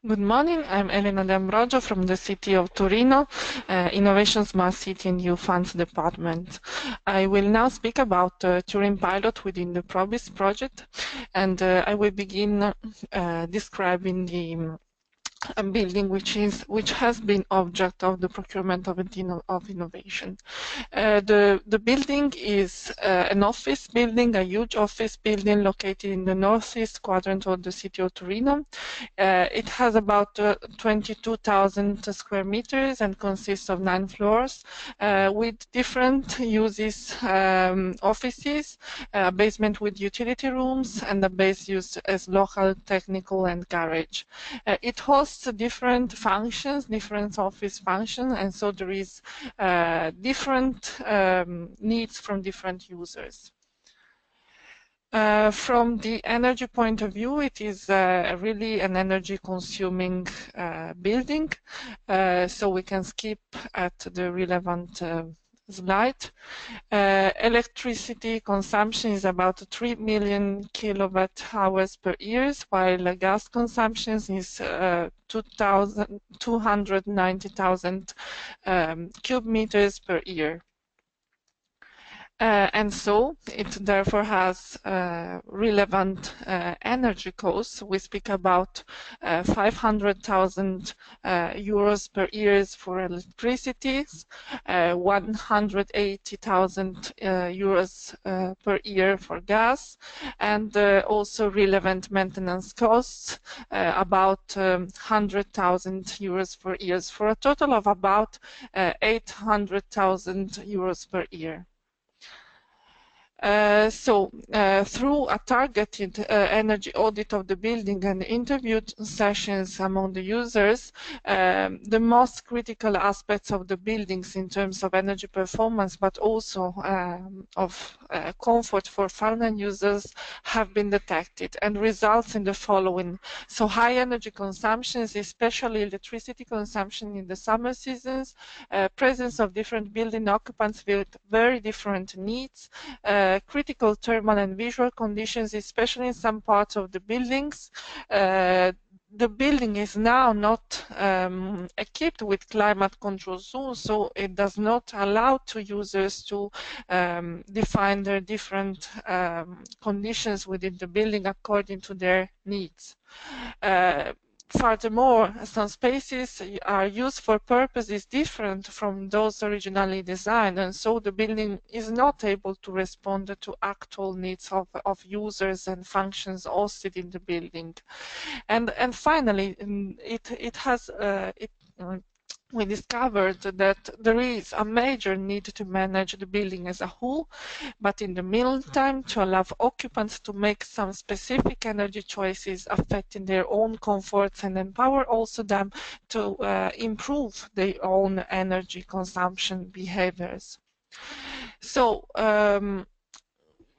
Good morning, I'm Elena D'Ambrogio from the city of Torino, Innovation Smart City and EU Funds Department. I will now speak about Turin pilot within the Probis project, and I will begin describing the building which has been object of the procurement of innovation. The building is an office building, a huge office building located in the northeast quadrant of the city of Torino. It has about 22,000 square meters and consists of 9 floors with different uses, offices, a basement with utility rooms, and a base used as local, technical, and garage. It hosts different functions, different office functions, and so there is different needs from different users. From the energy point of view, it is really an energy consuming building, so we can skip at the relevant slide. Electricity consumption is about 3 million kilowatt hours per year, while gas consumption is 290,000 cube meters per year. And so it therefore has relevant energy costs. We speak about 500,000 euros per year for electricity, 180,000 euros per year for gas, and also relevant maintenance costs, about 100,000 euros per year, for a total of about 800,000 euros per year. Through a targeted energy audit of the building and interviewed sessions among the users, the most critical aspects of the buildings in terms of energy performance, but also of comfort for final users, have been detected and results in the following. So high energy consumptions, especially electricity consumption in the summer seasons, presence of different building occupants with very different needs, critical thermal and visual conditions, especially in some parts of the buildings. The building is now not equipped with climate control zones, so it does not allow to users to define their different conditions within the building according to their needs. Furthermore, some spaces are used for purposes different from those originally designed, and so the building is not able to respond to actual needs of users and functions hosted in the building. And finally, we discovered that there is a major need to manage the building as a whole, but in the meantime to allow occupants to make some specific energy choices affecting their own comforts and empower also them to improve their own energy consumption behaviors. So,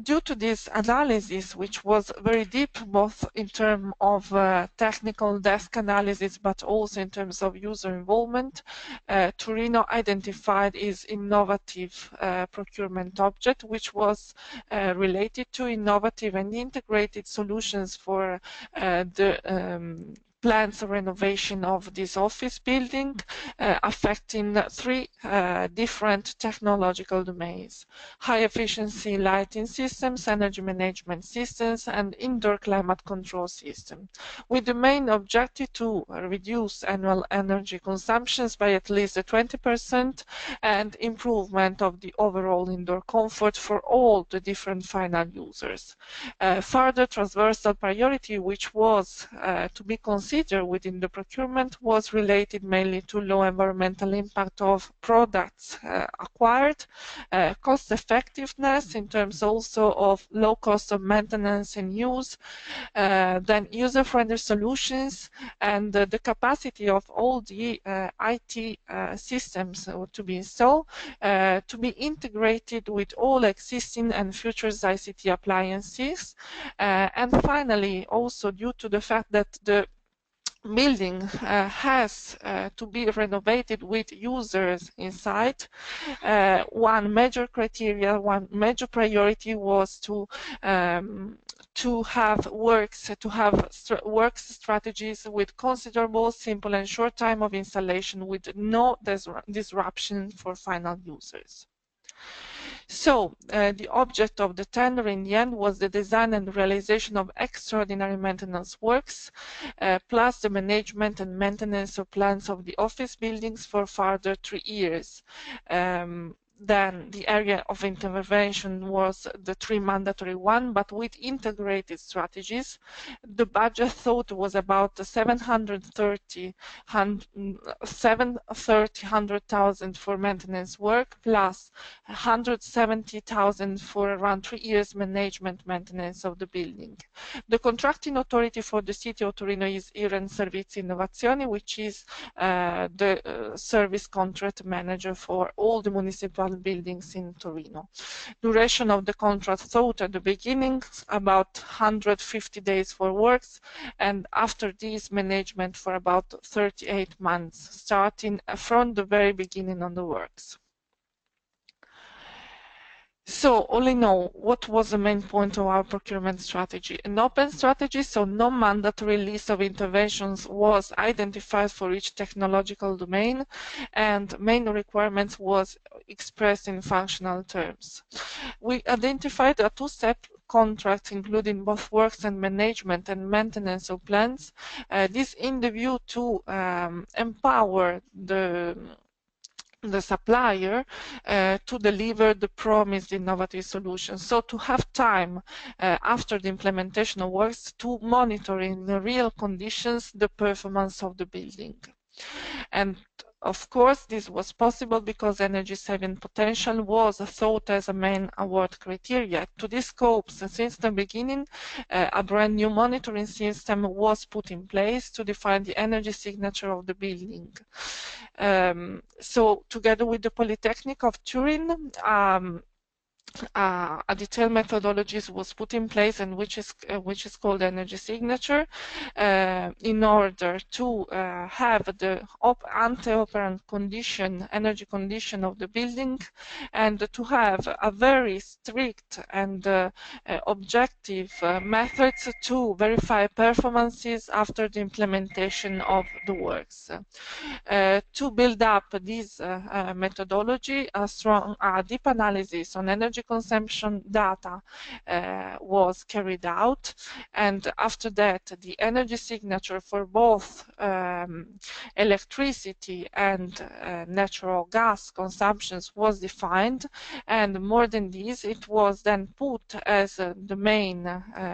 due to this analysis, which was very deep, both in terms of technical desk analysis, but also in terms of user involvement, Torino identified its innovative procurement object, which was related to innovative and integrated solutions for the plans of renovation of this office building, affecting 3 different technological domains: high efficiency lighting systems, energy management systems, and indoor climate control system, with the main objective to reduce annual energy consumptions by at least 20% and improvement of the overall indoor comfort for all the different final users. Further transversal priority, which was to be considered within the procurement, was related mainly to low environmental impact of products acquired, cost effectiveness in terms also of low cost of maintenance and use, then user-friendly solutions, and the capacity of all the IT systems to be installed, to be integrated with all existing and future ICT appliances, and finally also due to the fact that the building has to be renovated with users inside, one major criteria, one major priority was to have works strategies with considerable, simple and short time of installation with no disruption for final users. So the object of the tender in the end was the design and realization of extraordinary maintenance works, plus the management and maintenance of plans of the office buildings for further 3 years. Then the area of intervention was the 3 mandatory one, but with integrated strategies. The budget thought was about 730,000 for maintenance work, plus 170,000 for around 3 years management maintenance of the building. The contracting authority for the city of Torino is Iren Servizi Innovazioni, which is the service contract manager for all the municipal buildings in Torino. Duration of the contract thought at the beginning about 150 days for works, and after this management for about 38 months, starting from the very beginning of the works. So all in all, what was the main point of our procurement strategy? An open strategy, so no mandatory list of interventions was identified for each technological domain, and main requirements was expressed in functional terms. We identified a two-step contract including both works and management and maintenance of plants. This in the view to empower the supplier to deliver the promised innovative solutions. So to have time after the implementation of works to monitor in the real conditions the performance of the building. And of course, this was possible because energy saving potential was thought as a main award criteria. To this scope, since the beginning, a brand new monitoring system was put in place to define the energy signature of the building. So together with the Polytechnic of Turin, a detailed methodology was put in place, and which is called energy signature, in order to have the ante-operant condition, energy condition of the building, and to have a very strict and objective methods to verify performances after the implementation of the works. To build up this methodology, a deep analysis on energy consumption data was carried out, and after that the energy signature for both electricity and natural gas consumptions was defined, and more than this, it was then put as the main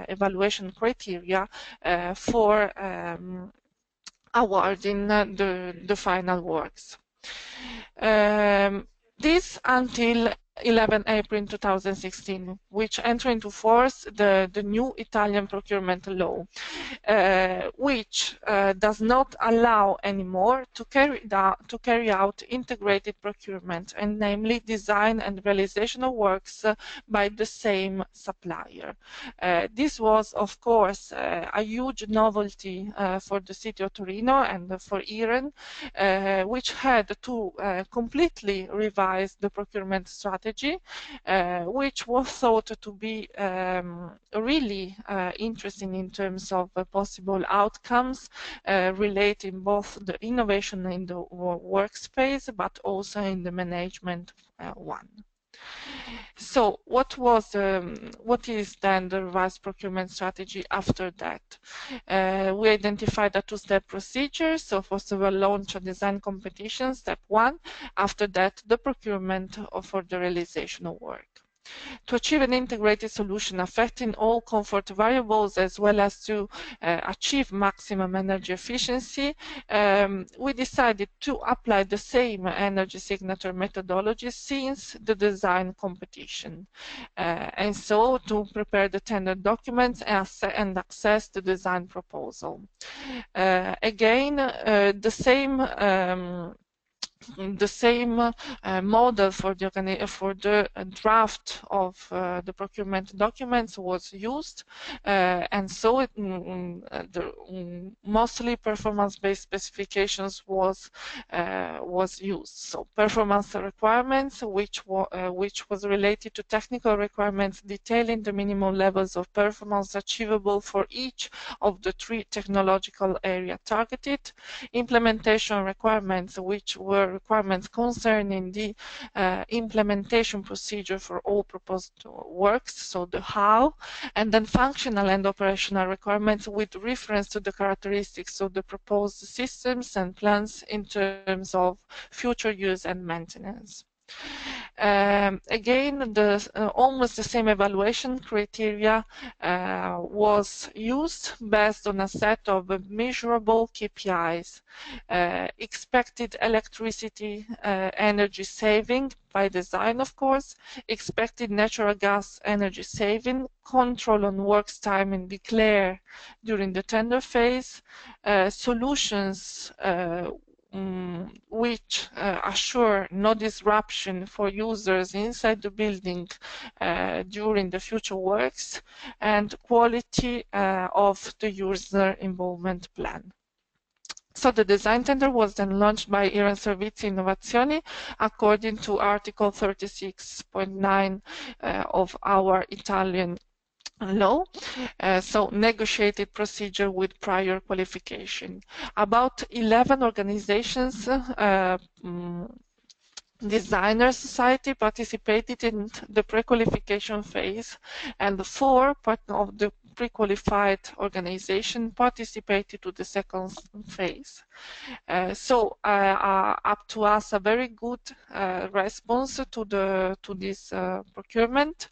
evaluation criteria for awarding the final works. This until 11 April 2016, which entered into force the new Italian procurement law, which does not allow anymore to carry out integrated procurement, and namely design and realization of works by the same supplier. This was, of course, a huge novelty for the city of Torino and for Iren, which had to completely revise the procurement strategy, which was thought to be really interesting in terms of possible outcomes relating both the innovation in the workspace but also in the management one. So what is then the revised procurement strategy after that? We identified a two-step procedure. So first of all, launch a design competition, step 1. After that, the procurement for the realization of work. To achieve an integrated solution affecting all comfort variables as well as to achieve maximum energy efficiency, we decided to apply the same energy signature methodology since the design competition. And so to prepare the tender documents and access the design proposal. Again, the same the same model for the draft of the procurement documents was used, and so mostly performance-based specifications was used. So performance requirements, which was related to technical requirements detailing the minimum levels of performance achievable for each of the 3 technological areas targeted. Implementation requirements, which were requirements concerning the implementation procedure for all proposed works, so the how, and then functional and operational requirements with reference to the characteristics of the proposed systems and plans in terms of future use and maintenance. Again, almost the same evaluation criteria was used based on a set of measurable KPIs. Expected electricity energy saving by design, of course, expected natural gas energy saving, control on works time and declare during the tender phase, solutions which assure no disruption for users inside the building during the future works, and quality of the user involvement plan. So the design tender was then launched by Iran Servizi Innovazioni according to Article 36.9 of our Italian law, so negotiated procedure with prior qualification. About 11 organizations Designer Society participated in the pre-qualification phase, and 4 of the pre-qualified organization participated to the second phase. So up to us a very good response to this procurement.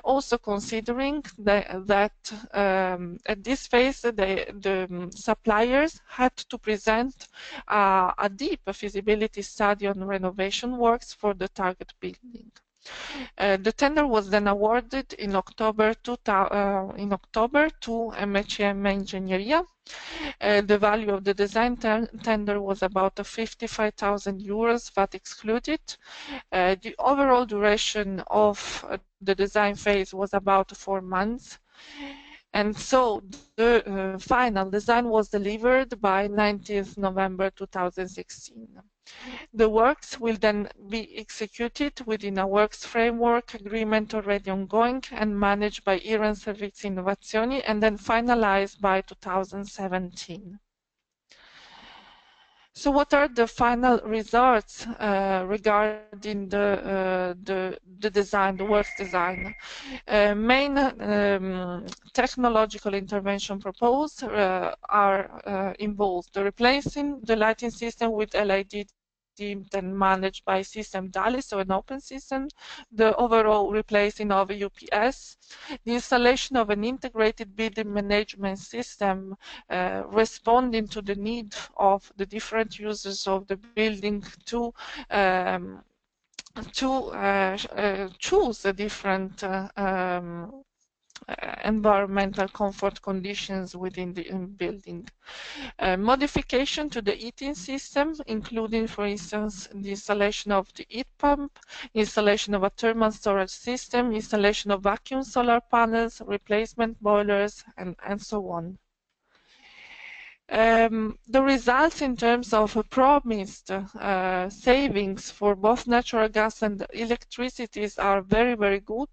Also considering that at this phase the suppliers had to present a deep feasibility study on renovation works for the target building. The tender was then awarded in October to MHM Ingegneria. The value of the design tender was about 55,000 euros, VAT excluded. The overall duration of the design phase was about 4 months. And so the final design was delivered by 19th November 2016. The works will then be executed within a works framework agreement already ongoing and managed by Iran Servizi Innovazioni, and then finalized by 2017. So what are the final results regarding the design, the works design? Main technological intervention proposed are involved the replacing the lighting system with LED deemed and managed by system DALI, so an open system, the overall replacing of a UPS, the installation of an integrated building management system responding to the need of the different users of the building to choose the different environmental comfort conditions within the building. Modification to the heating system, including, for instance, the installation of the heat pump, installation of a thermal storage system, installation of vacuum solar panels, replacement boilers, and so on. The results in terms of promised savings for both natural gas and electricities are very, very good,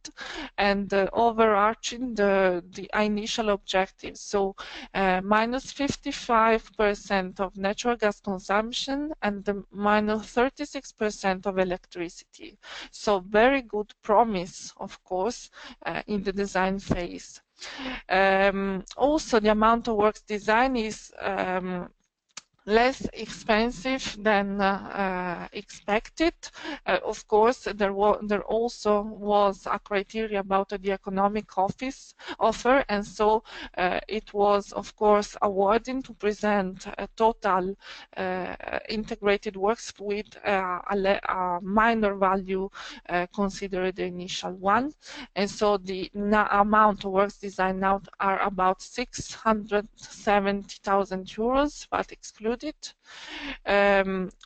and overarching the initial objectives. So minus 55% of natural gas consumption and minus 36% of electricity. So very good promise, of course, in the design phase. Also, the amount of works design is less expensive than expected. Of course, there also was a criteria about the economic offer, and so it was, of course, awarding to present a total integrated works with a minor value considered the initial one. And so the amount of works design now are about 670,000 euros, but excluded. included.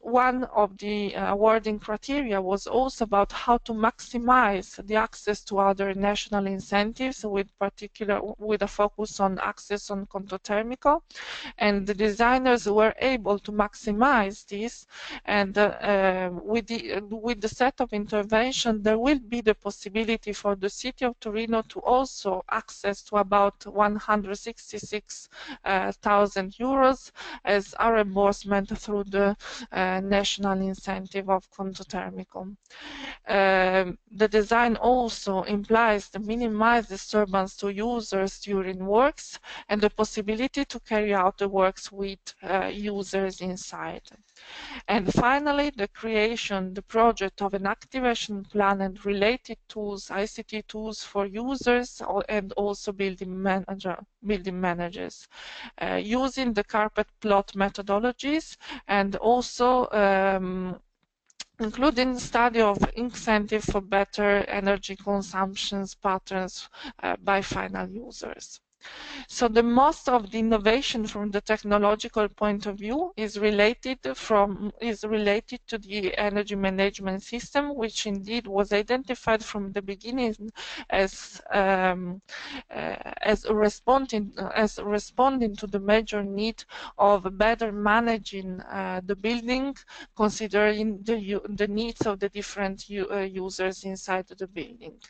One of the awarding criteria was also about how to maximize the access to other national incentives, with a focus on access on conto termico, and the designers were able to maximize this. And with the set of intervention, there will be the possibility for the city of Torino to also access to about 166,000 euros as a reimbursement through the national incentive of conto termico. The design also implies the minimized disturbance to users during works and the possibility to carry out the works with users inside. And finally, the project of an activation plan and related tools, ICT tools for users and also building managers, using the carpet plot methodologies, and also including study of incentive for better energy consumption patterns by final users. So the most of the innovation from the technological point of view is related to the energy management system, which indeed was identified from the beginning as responding to the major need of better managing the building, considering the needs of the different users inside the building.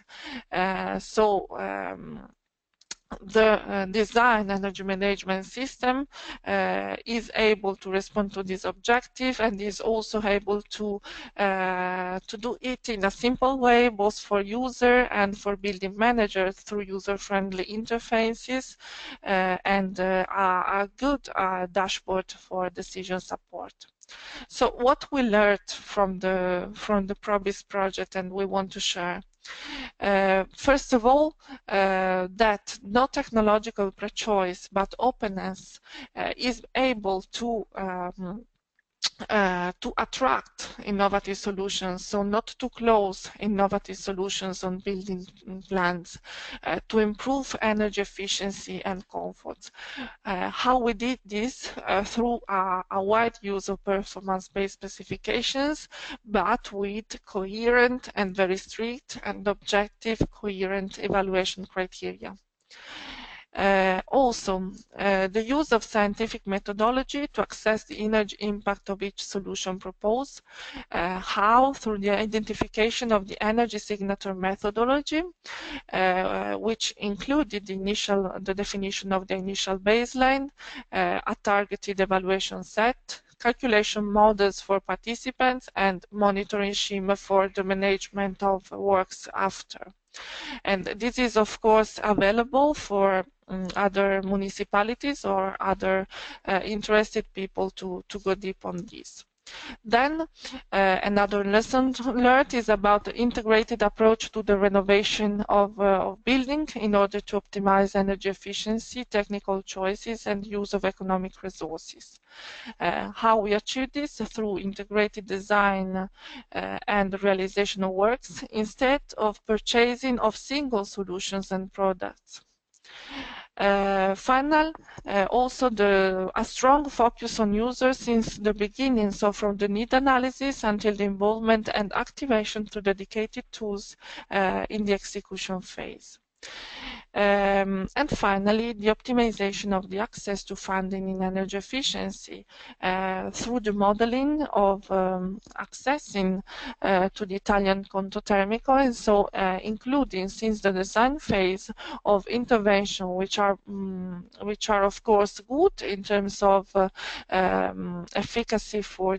The design energy management system is able to respond to this objective, and is also able to do it in a simple way, both for user and for building managers, through user-friendly interfaces and a good dashboard for decision support. So what we learned from the Probis project, and we want to share. First of all, that no technological pre-choice but openness is able to attract innovative solutions, so not to close innovative solutions on building plans, to improve energy efficiency and comfort. How we did this? Through a wide use of performance-based specifications, but with coherent and very strict and objective coherent evaluation criteria. Also, the use of scientific methodology to assess the energy impact of each solution proposed. How? Through the identification of the energy signature methodology, which included the definition of the initial baseline, a targeted evaluation set, calculation models for participants, and monitoring schema for the management of works after. And this is, of course, available for other municipalities or other interested people to go deep on this. Then another lesson learned is about the integrated approach to the renovation of building in order to optimize energy efficiency, technical choices, and use of economic resources. How we achieve this? Through integrated design and realization of works, instead of purchasing of single solutions and products. Also a strong focus on users since the beginning, so from the need analysis until the involvement and activation through dedicated tools in the execution phase. And finally, the optimization of the access to funding in energy efficiency through the modeling of accessing to the Italian conto termico, and so including since the design phase of intervention, which are of course good in terms of efficacy for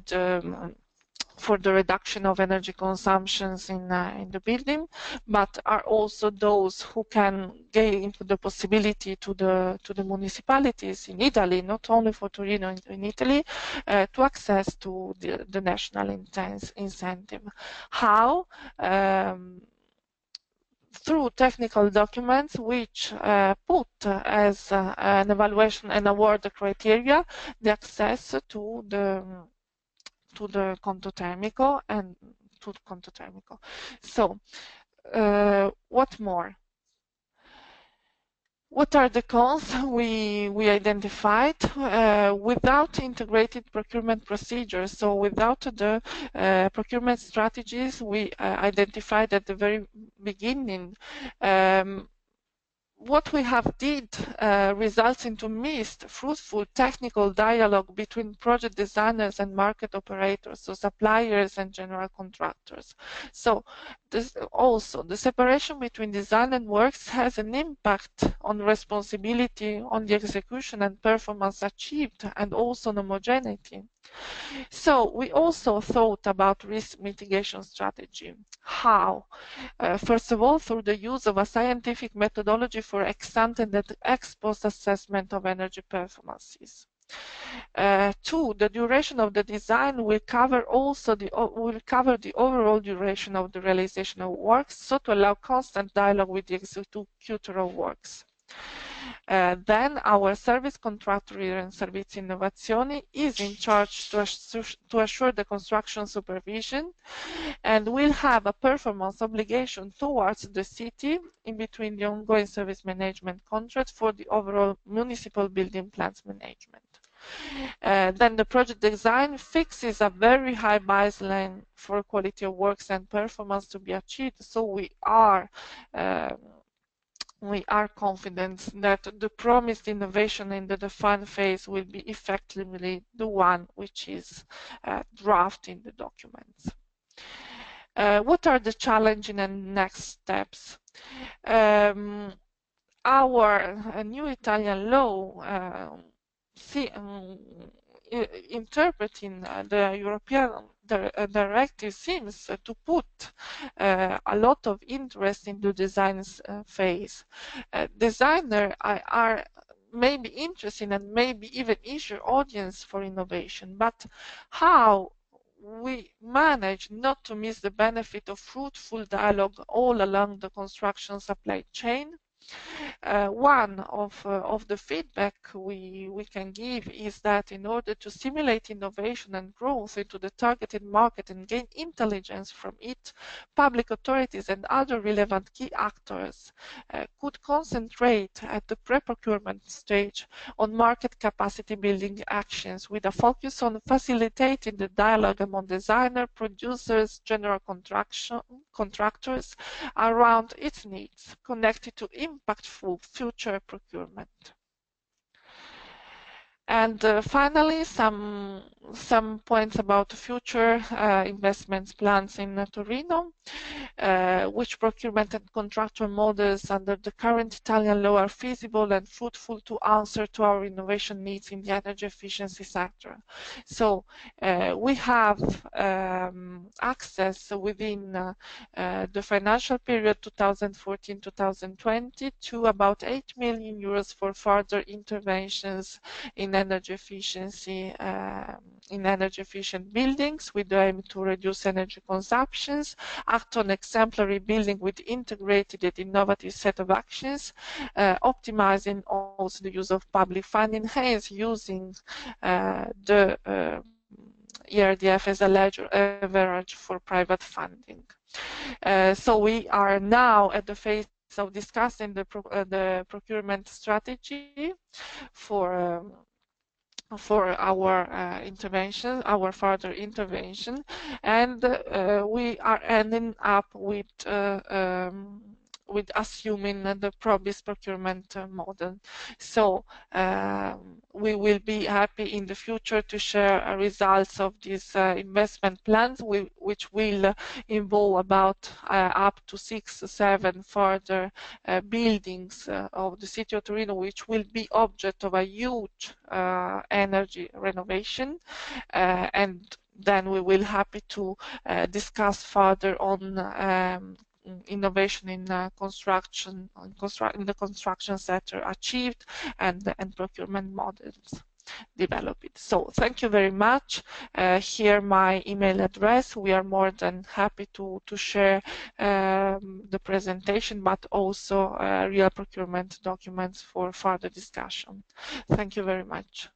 the reduction of energy consumptions in the building, but are also those who can give the possibility to the municipalities in Italy, not only for Torino, in Italy, to access to the national incentive. How? Through technical documents which put as an evaluation and award criteria the access to the conto termico and to the conto termico. So, what more? What are the cons we identified? Without integrated procurement procedures, so without the procurement strategies we identified at the very beginning, what we have did results into missed, fruitful technical dialogue between project designers and market operators, so suppliers and general contractors. So also the separation between design and works has an impact on responsibility, on the execution and performance achieved, and also on homogeneity. So we also thought about risk mitigation strategy. How? First of all, through the use of a scientific methodology for ex-ante and ex-post assessment of energy performances. Two, the duration of the design will cover the overall duration of the realization of works, so to allow constant dialogue with the executor of works. Then our service contractor and Servizi Innovazioni is in charge to assure the construction supervision and will have a performance obligation towards the city in between the ongoing service management contract for the overall municipal building plans management. Then the project design fixes a very high baseline for quality of works and performance to be achieved, so we are confident that the promised innovation in the defined phase will be effectively the one which is drafted in the documents. What are the challenges and next steps? Our new Italian law interpreting the European directive seems to put a lot of interest in the design phase. Designers are maybe interested and maybe even eager audience for innovation, but how we manage not to miss the benefit of fruitful dialogue all along the construction supply chain? One of the feedback we can give is that in order to stimulate innovation and growth into the targeted market and gain intelligence from it, public authorities and other relevant key actors could concentrate at the pre-procurement stage on market capacity building actions with a focus on facilitating the dialogue among designers, producers, general contractors around its needs connected to impactful future procurement. And finally, some points about future investment plans in Torino, which procurement and contractual models under the current Italian law are feasible and fruitful to answer to our innovation needs in the energy efficiency sector. So we have access within the financial period 2014-2020 to about 8 million euros for further interventions in energy efficiency, in energy efficient buildings with the aim to reduce energy consumptions, act on exemplary building with integrated and innovative set of actions, optimizing also the use of public funding, hence using the ERDF as a leverage for private funding. So we are now at the phase of discussing the procurement strategy for our intervention, our further intervention, and we are ending up with assuming the Probis procurement model. So we will be happy in the future to share results of these investment plans, which will involve about up to 6 or 7 further buildings of the city of Turin, which will be object of a huge energy renovation, and then we will happy to discuss further on innovation in construction, in the construction sector achieved, and procurement models developed. So thank you very much. Here my email address. We are more than happy to share the presentation, but also real procurement documents for further discussion. Thank you very much.